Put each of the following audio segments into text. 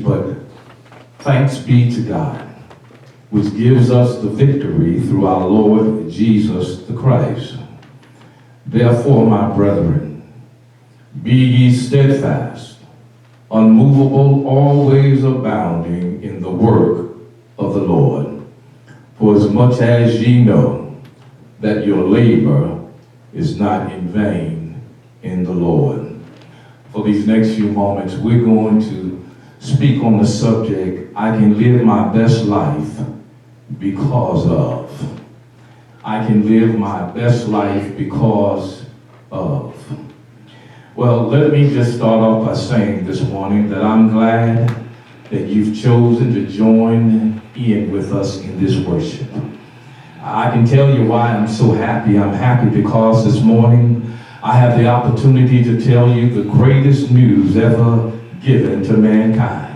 But thanks be to God, which gives us the victory through our Lord Jesus the Christ. Therefore, my brethren, be ye steadfast, unmovable, always abounding in the work of the Lord. For as much as ye know that your labor is not in vain in the Lord. For these next few moments, we're going to speak on the subject, I can live my best life because of. I can live my best life because of. Well, let me just start off by saying this morning that I'm glad that you've chosen to join in with us in this worship. I can tell you why I'm so happy. I'm happy because this morning I have the opportunity to tell you the greatest news ever given to mankind.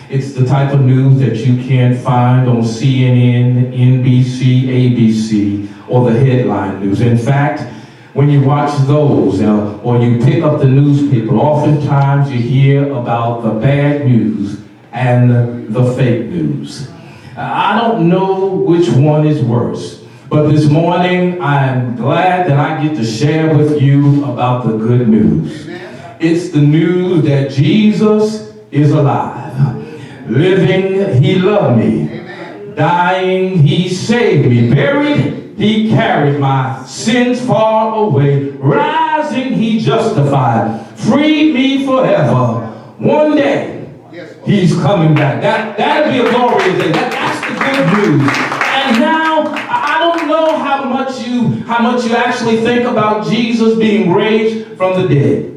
It's the type of news that you can't find on CNN, NBC, ABC, or the headline news. In fact, when you watch those or you pick up the newspaper, oftentimes you hear about the bad news and the fake news. I don't know which one is worse, but this morning I'm glad that I get to share with you about the good news. It's the news that Jesus is alive. Living, he loved me. Dying, he saved me. Buried, he carried my sins far away. Rising, he justified. Freed me forever. One day, he's coming back. That'll be a glorious day. That's the good news. And now, I don't know how much you actually think about Jesus being raised from the dead.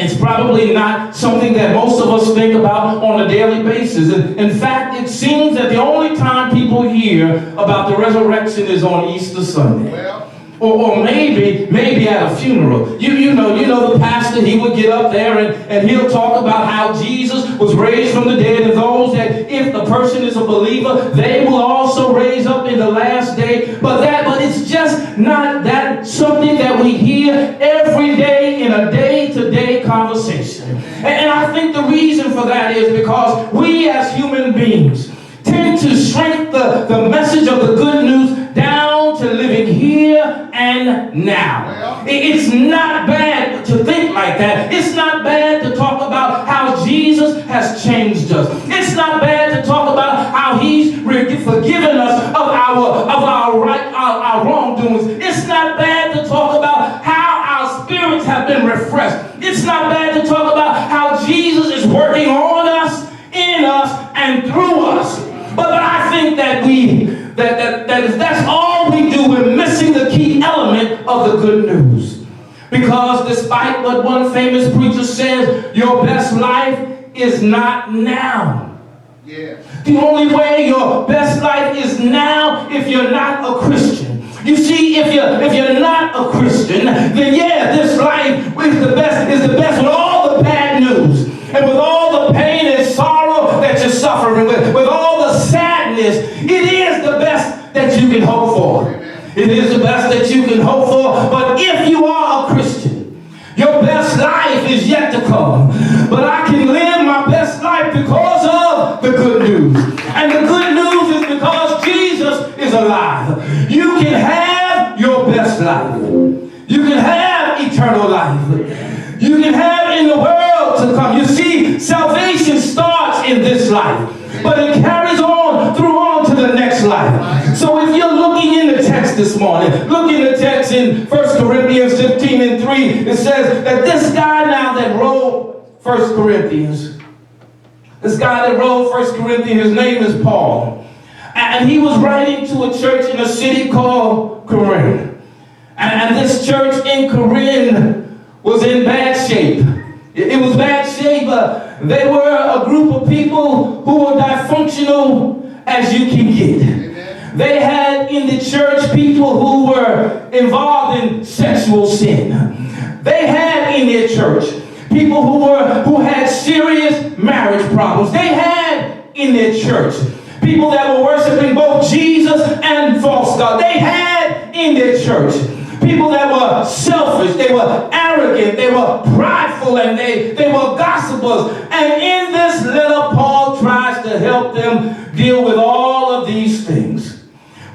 It's probably not something that most of us think about on a daily basis. In fact, it seems that the only time people hear about the resurrection is on Easter Sunday. Or maybe at a funeral. You know the pastor, he would get up there and he'll talk about how Jesus was raised from the dead, and those that if the person is a believer, they will also raise up in the last day. But it's just not that something that we hear every day in a day-to-day conversation. And I think the reason for that is because we as human beings tend to shrink the message of the good news down to living here and now. It's not bad to think like that. It's not bad to talk about how Jesus has changed us. It's not bad to talk about how he's forgiven us of our wrongdoings. It's not bad to talk about how our spirits have been refreshed. It's not bad to talk about how Jesus is working on us, in us, and through us. But I think that if that's all we do, we're missing the key element of the good news. Because despite what one famous preacher says, your best life is not now. Yeah. The only way your best life is now if you're not a Christian. You see, if you're not a Christian, then yeah, this life is the best with all the bad news and with all the pain and sorrow that you're suffering with all the sadness. It is the best that you can hope for. It is the best that you can hope for. But if you are a Christian, your best life is yet to come. But I can live my best life because of the good news. And the good news is because Jesus is alive. You can have your best life. You can have eternal life. You can have in the world to come. You see, salvation starts in this life, but it carries on to the next life. So if you're looking in the text this morning, look in the text in 1 Corinthians 15 and 3, it says that this guy now that wrote 1 Corinthians, his name is Paul. And he was writing to a church in a city called Corinth. And this church in Corinth was in bad shape. It was bad shape. They were a group of people who were dysfunctional as you can get. Amen. They had in the church people who were involved in sexual sin. They had in their church people who had serious marriage problems. They had in their church people that were worshiping both Jesus and false God. They had in their church People that were selfish, they were arrogant, they were prideful, and they were gossipers. And in this letter, Paul tries to help them deal with all of these things.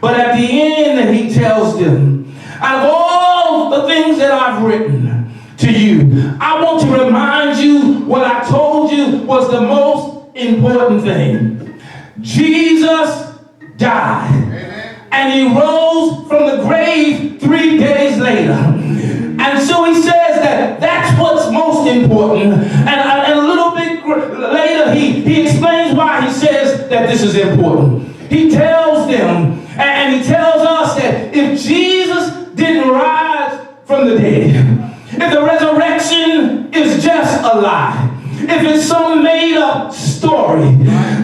But at the end, he tells them, out of all the things that I've written to you, I want to remind you what I told you was the most important thing. Jesus died. Amen. And he rose from the grave 3 days later. And so he says that that's what's most important. And a little bit later, he explains why he says that this is important. He tells them, and he tells us that if Jesus didn't rise from the dead, if the resurrection is just a lie, if it's some made-up story,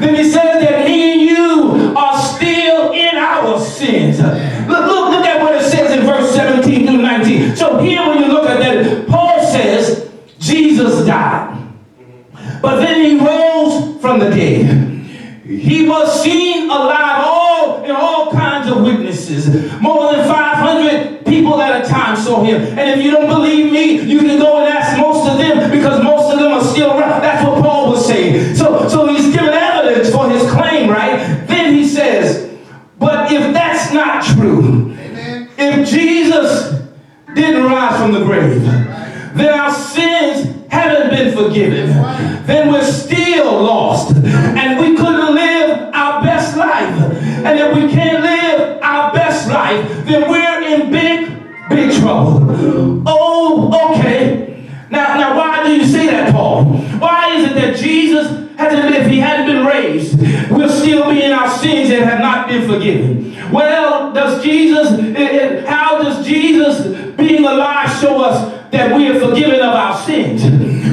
then he says that me and you are still in our sins. Look at what it says in verse 17 through 19. So here when you look at that, Paul says Jesus died, but then he rose from the dead. He was seen alive in all kinds of witnesses. More than 500 people at a time saw him. And if you don't believe me, you can go and ask most of them, because most of them are still around. That's what Paul was saying. So he's giving evidence for his claim, right? Then he says, but if that's not true, if Jesus didn't rise from the grave, then our sins haven't been forgiven. Then we're still lost. And we couldn't live our best life. And if we can't live our best life, then we're in big trouble. Oh, okay. Now why do you say that, Paul? Why is it that Jesus hasn't, if he hadn't been raised, we'll still be in our sins and have not been forgiven? Well, how does Jesus being alive show us that we are forgiven of our sins?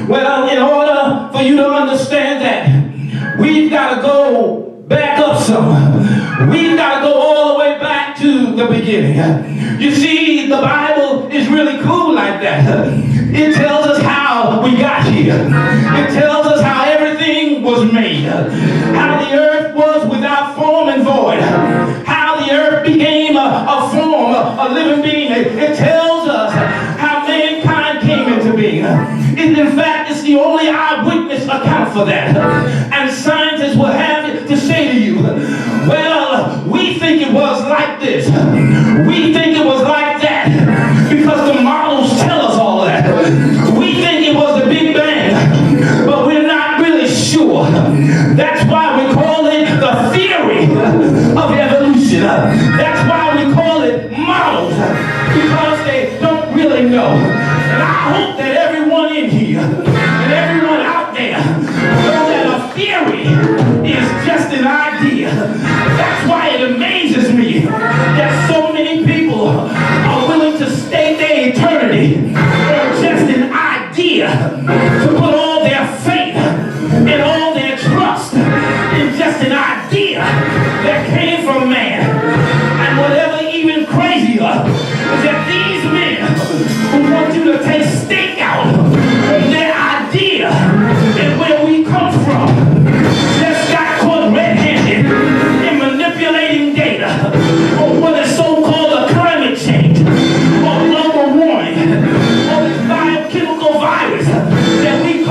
Well, in order for you to understand that, we've got to go back up some. We've got to go all the way back to the beginning. You see, the Bible is really cool like that. It tells us how we got here. It tells us how everything was made. How the earth was without form and void. How the earth became a form, a living being. It tells us how mankind came into being. In fact, it's the only eyewitness account for that. And scientists will have it to say to you, well, we think it was like this. We think it was like that, because the models tell us all that. We think it was the Big Bang, but we're not really sure. That's why we call it the theory of evolution. That's why we call it models, because they don't really know. And I hope that everyone in here and everyone out there know that a theory is just an idea. That's why it amazes me that so many people are willing to stake their eternity on just an idea, to put all their faith and all their trust in just an idea that came from man. And whatever even crazier is that these men who want you to take stake out on their idea and where we come from just got caught red-handed in manipulating data on what is so-called a climate change or global warming or this biochemical virus that we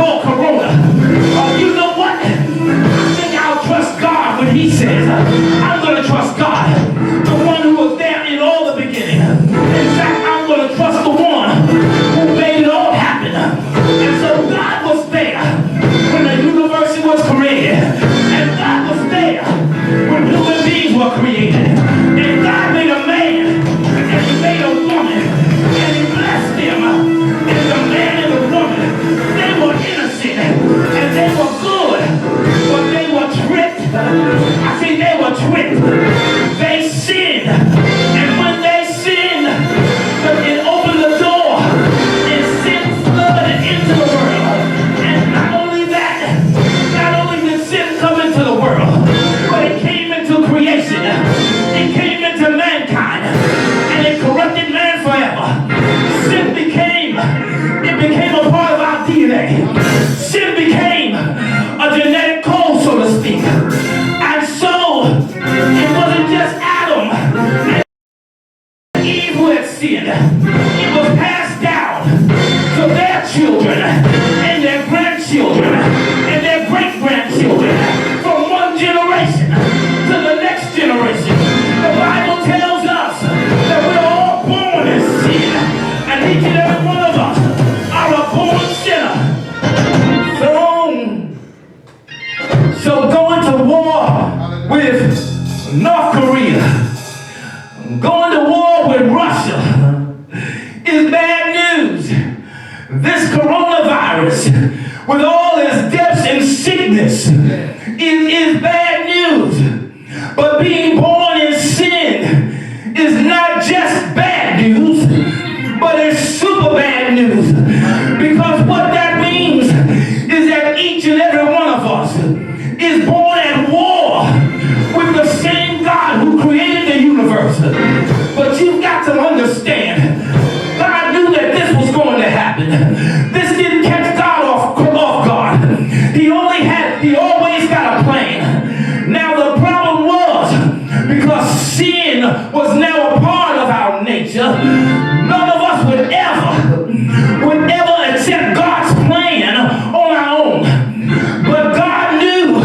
children and their grandchildren and their great-grandchildren from one generation to the next generation. The Bible tells us that we're all born in sin, and each and every one of us are a born sinner. So going to war with North Korea, going to war with Russia is bad news. This coronavirus, with all its deaths and sickness, is bad news. But being born in sin is not just bad news, but it's super bad news. Because what that means is that each and every one of us is born at war with the same God who created the universe. But you've got to understand, God knew that this was going to happen. This didn't catch God off guard. He always got a plan. Now the problem was, because sin was now a part of our nature, none of us would ever accept God's plan on our own. But God knew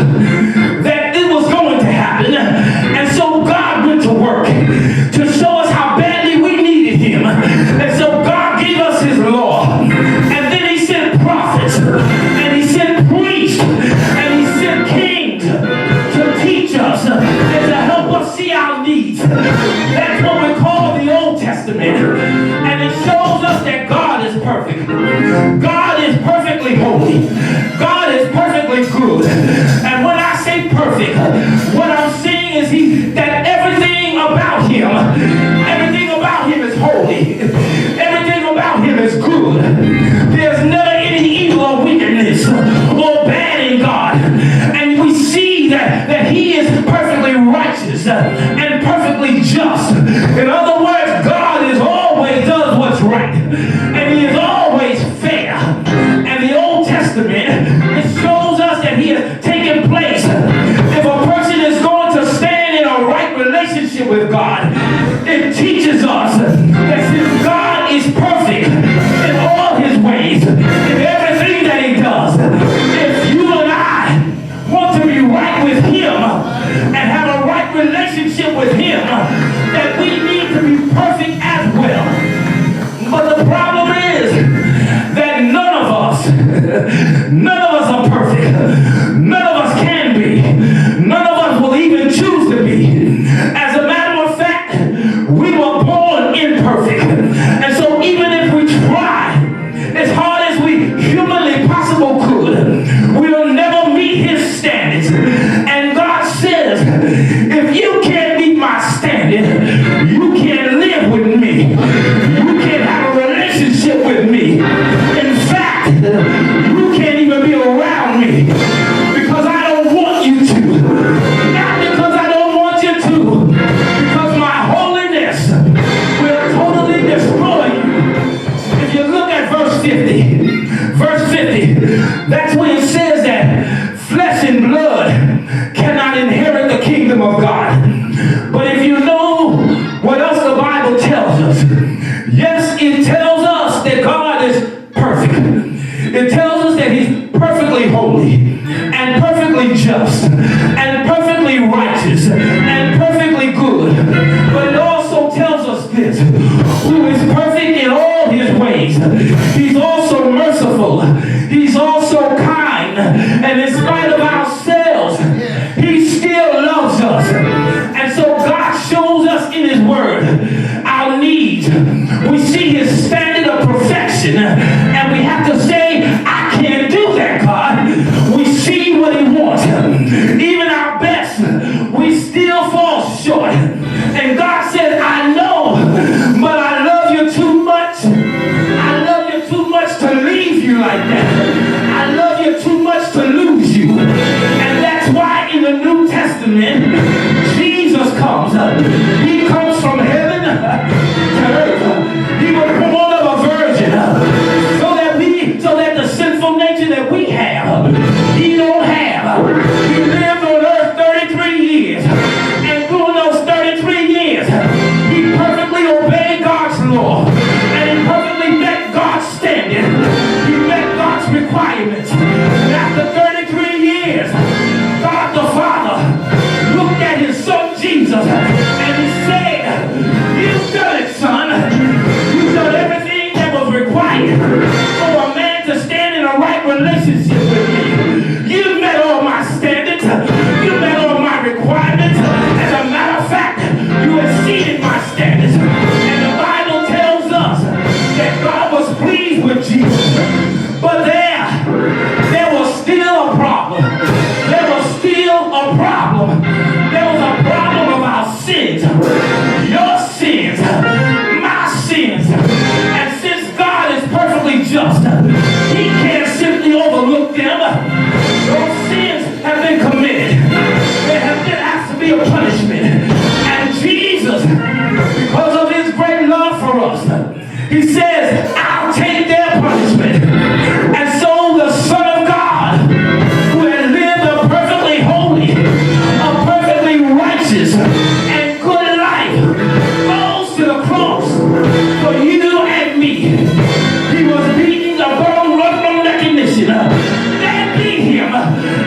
that it was going to happen, and so God went to work to show us how badly we needed him. And so God gave us his law, and then he sent prophets, and he sent priests, and he sent kings to teach us and to help us see our needs. That's what we call the Old Testament, and it shows us that God is perfect. God is perfectly holy. God is perfectly good. And when I say perfect, what I'm saying is that everything about him is holy. Everything about him is good. There's never any evil or wickedness or bad in God. And we see that he is perfectly righteous and perfectly just. In other words, God always does what's right. And he is always fair. And the Old Testament, it shows us that he has taken place. If a person is going to stand in a right relationship with God, it teaches us that since God is perfect in all his ways, in everything that he does, if you and I want to be right with him and have a right relationship with him, that we need to be perfect as well. But the problem is that none of us are perfect. None of us can be. None of us will even choose to be. As a matter of fact, we were born imperfect. And so even if we try as hard as we humanly possible could, we'll never meet his standards. And God says, if you can't meet my standard, you can't live with me. You can't have a relationship with me. In fact, you can't even be around me because I don't want you to. Not because I don't want you to, because my holiness will totally destroy you. If you look at verse 50, that's when it says that flesh and blood cannot inherit the kingdom of God. But if you know what else the Bible tells us, yes, it tells us that God is perfect. It tells us that he's perfectly holy and perfectly just and perfectly righteous and perfectly good. But it also tells us this, who is perfect in all his ways. He's also merciful. He's also kind. And in spite of ourselves, he still loves us. And so God shows us in his word our needs. We see his standard of perfection, and we have to say, I can't do that, God. We see what he wants. Even our best, we still fall short. And God said, I know, but I love you too much. I love you too much to leave you like that. I love you too much to lose you. And that's why in the New Testament, Jesus comes. He comes from heaven to earth. He was born of a virgin so that the sinful nature that we have, he don't have. He lived on earth 33 years. And during those 33 years, he perfectly obeyed God's law. And he perfectly met God's standard. He met relationship with me. You met all my standards. You met all my requirements. As a matter of fact, you exceeded my standards. And the Bible tells us that God was pleased with Jesus. But there was still a problem. There was still a problem. There was a problem of our sins. Your sins. My sins. And since God is perfectly just, He can't simply overlook them. Those sins have been committed. There has to be a punishment. And Jesus, because of His great love for us, He says, I'll take their punishment. And so the Son of God, who had lived a perfectly holy, a perfectly righteous, and good life, goes to the cross for you and me. He was beaten, the bone run from recognition. They beat Him.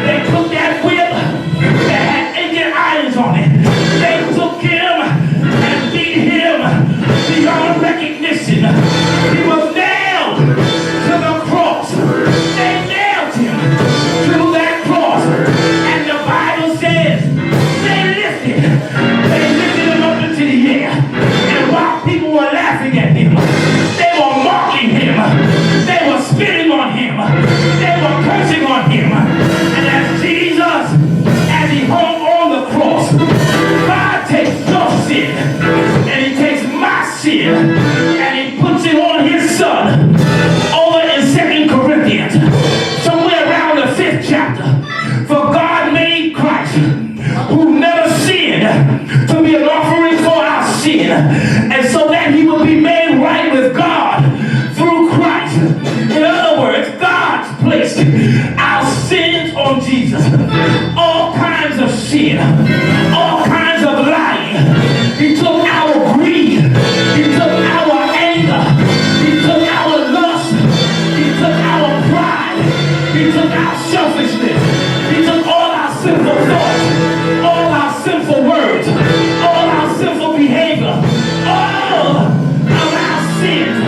They took that whip that had 8 irons on it. They took Him and beat Him beyond recognition. He was nailed to the cross. They nailed Him to that cross. And the Bible says they lifted Him up into the air. And while people were laughing at Him, they were mocking Him. They were spitting on Him. They were cursing on Him. And as Jesus, as He hung on the cross, God takes your sin and He takes my sin and He puts it on His Son. Over in 2 Corinthians, somewhere around the 5th chapter, for God made Christ, who never sinned, to be an offering for our sin, and so that He will be made right with God through Christ. In other words, God's placed our sins on Jesus. All kinds of sin, all kinds of lying. He took our greed. He took our anger. He took our lust. He took our pride. He took our selfishness. He took all our sinful thoughts, all our sinful words, all our sinful behavior, all of our sins,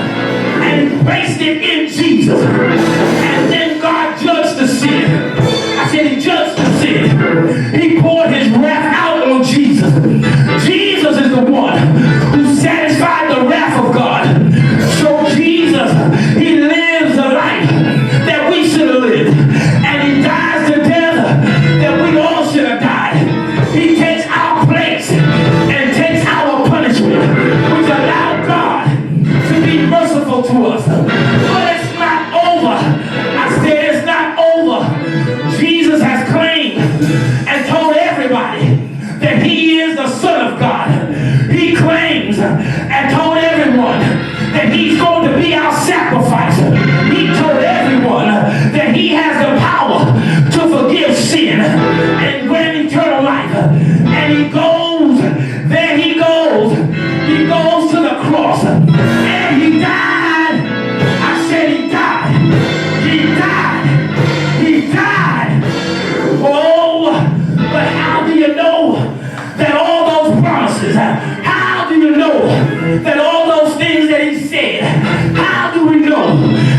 and He placed it in Jesus. And then God judged the sin. I said He judged the sin. He poured His wrath out on Jesus. Jesus is the one who satisfied the wrath of God. So Jesus, He lives a life that we should have lived. And He dies the death that we all should have died. He takes our place and takes our punishment, which allowed God to be merciful to us. But it's not over. I said it's not over. Jesus has claimed and told everybody that He is the Son of God. He claims and told everyone that He's going to be our sacrifice. He told everyone that He has the power to forgive sin and grant eternal life. And He goes, there He goes to the cross. And He died. I said He died. He died. He died. Oh, but how do you know that all those promises, how do you know that all those things that He said, how do we know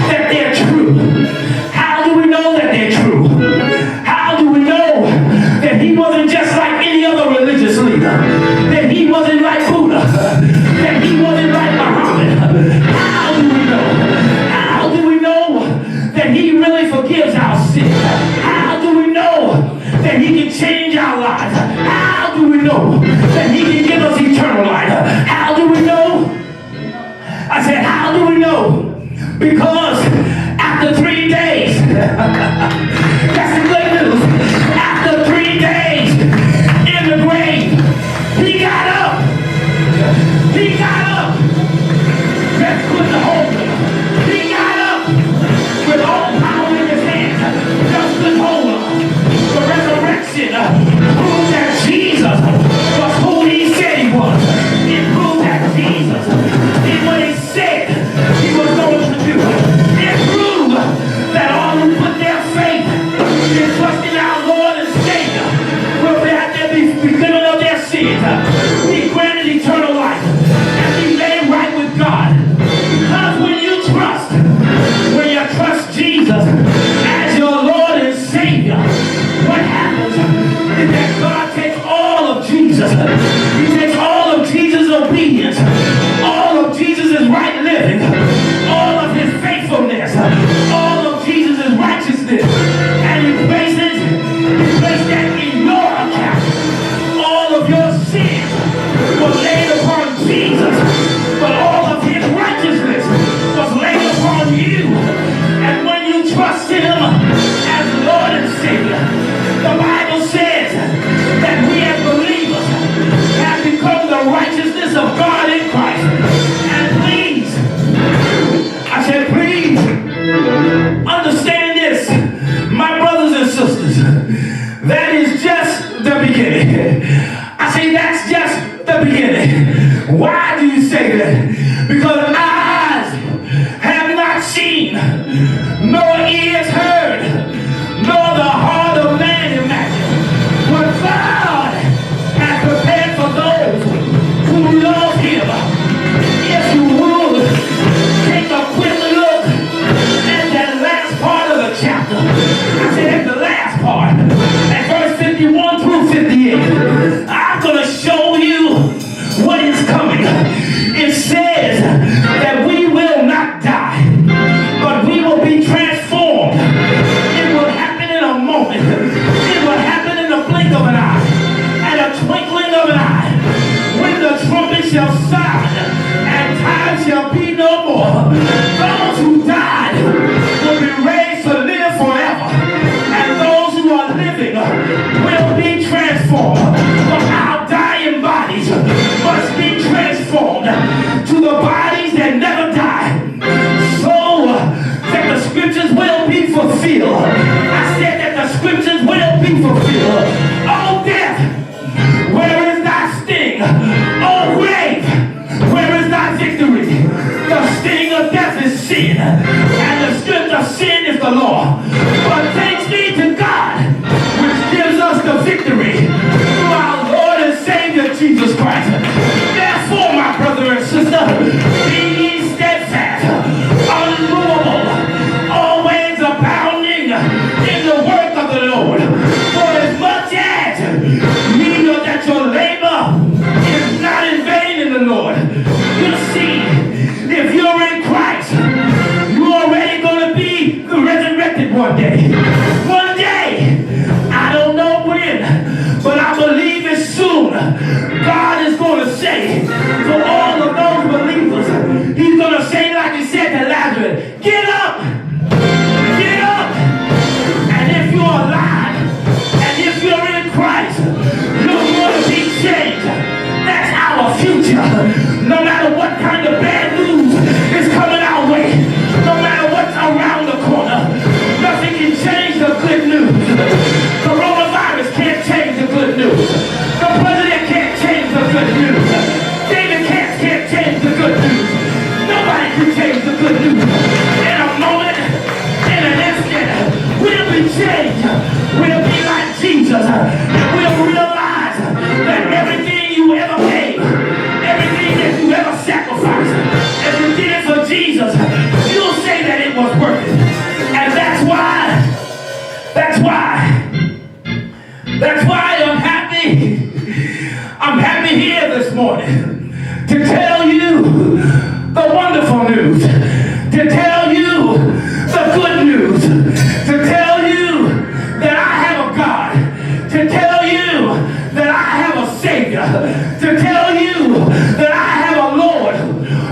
that they're true? How do we know that they're true? How do we know that He wasn't just like any other religious leader? That He wasn't like Buddha? That He wasn't like Muhammad? How do we know? How do we know that He really forgives our sins? How do we know that He can change our lives? How do we know that He can give us eternal life? How do we know? I said, how do we know? Because after 3 days, that's the good news. After 3 days in the grave, He got up. He got up. That couldn't hold Him. He got up with all power in His hands. Just couldn't hold Him. The resurrection proved that Jesus was who He said He was. It proved that Jesus did what He said He was going to do. It proved that all who put their faith say that? Because eyes have not seen, nor ears heard, nor the heart of man imagined what God has prepared for those who love him. If you would, take a quick look at that last part of the chapter. I said at the last part, at verse 51 through 58. I'm going to show you what is coming. It says that we will not die, but we will be transformed. It will happen in a moment. It will happen in the blink of an eye, at a twinkling of an eye, when the trumpet shall sound and time shall be no more. Those who died will be raised to live forever, and those who are living will be transformed. But our dying bodies must be transformed to the bodies that never die, so that the scriptures will be fulfilled. I said that the scriptures will be fulfilled. Oh death, where is thy sting? Oh grave, where is thy victory? The sting of death is sin, and the strength of sin is the law. But thanks be to God, which gives us the victory through our Lord and Savior Jesus Christ. Therefore, my brother and sister, be ye steadfast, unmovable, always abounding in the work of the Lord. For as much as ye know that your labor is not in vain in the Lord. You see, if you're in Christ, you're already going to be resurrected one day. One day, I don't know when, but I believe it's soon. God is going to say to all of those believers, he's going to say like he said to Lazarus, get up, get up. And if you're alive, and if you're in Christ, you're going to be changed. That's our future. No matter what kind of bad news is coming our way, no matter what's around the corner, nothing can change the good news. Coronavirus can't change the good news. The president can't change the good news. David can't change the good news. Nobody can change the good news. In a moment, in an instant, we'll be changed. We'll be like Jesus. And we'll realize that everything you ever gave, everything that you ever sacrificed, if you did it for Jesus, you'll say that it was worth it. And that's why I'm happy. I'm happy here this morning to tell you the wonderful news, to tell you the good news, to tell you that I have a God, to tell you that I have a Savior, to tell you that I have a Lord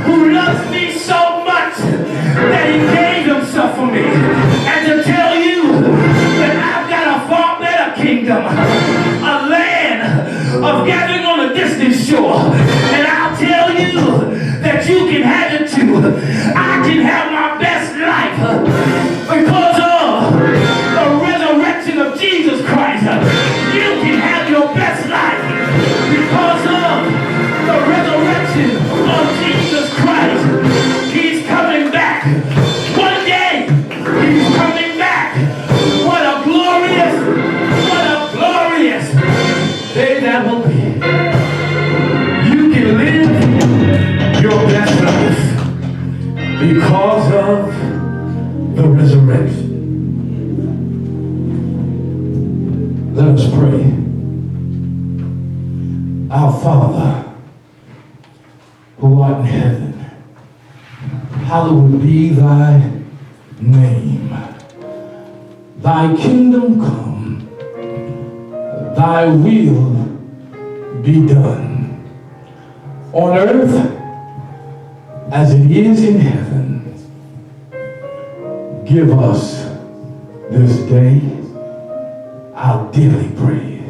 who loves me so much that he gave himself for me, and to tell you that I've got a far better kingdom, a land of gathering on a distant shore. And I'll tell you that you can have it too. I can have my best life because of the resurrection of Jesus Christ. You can have your best life because of the resurrection of Jesus Christ. He's coming back. One day, he's coming back. What a glorious day that will be. You can live your best life because of the resurrection. Let us pray. Our Father, who art in heaven, hallowed be thy name. Thy kingdom come, thy will be done on earth as it is in heaven. Give us this day our daily bread,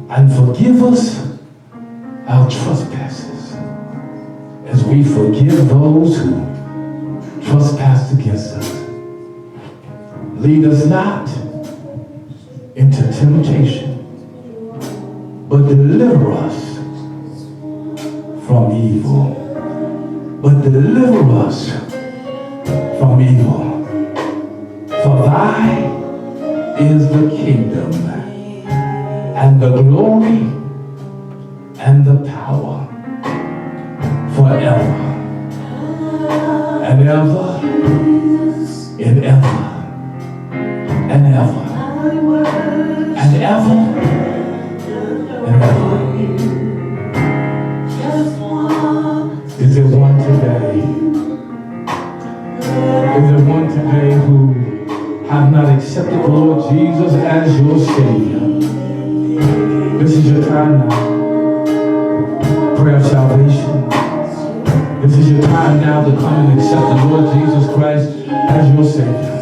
and forgive us our trespasses as we forgive those who trespass against us. Lead us not into temptation, but deliver us from evil. evil, but deliver us from evil. For thy is the kingdom and the glory and the power forever and ever and ever and ever and ever and ever. Is there one today? Is there one today who have not accepted the Lord Jesus as your Savior? This is your time now. Prayer of salvation. This is your time now to come and accept the Lord Jesus Christ as your Savior.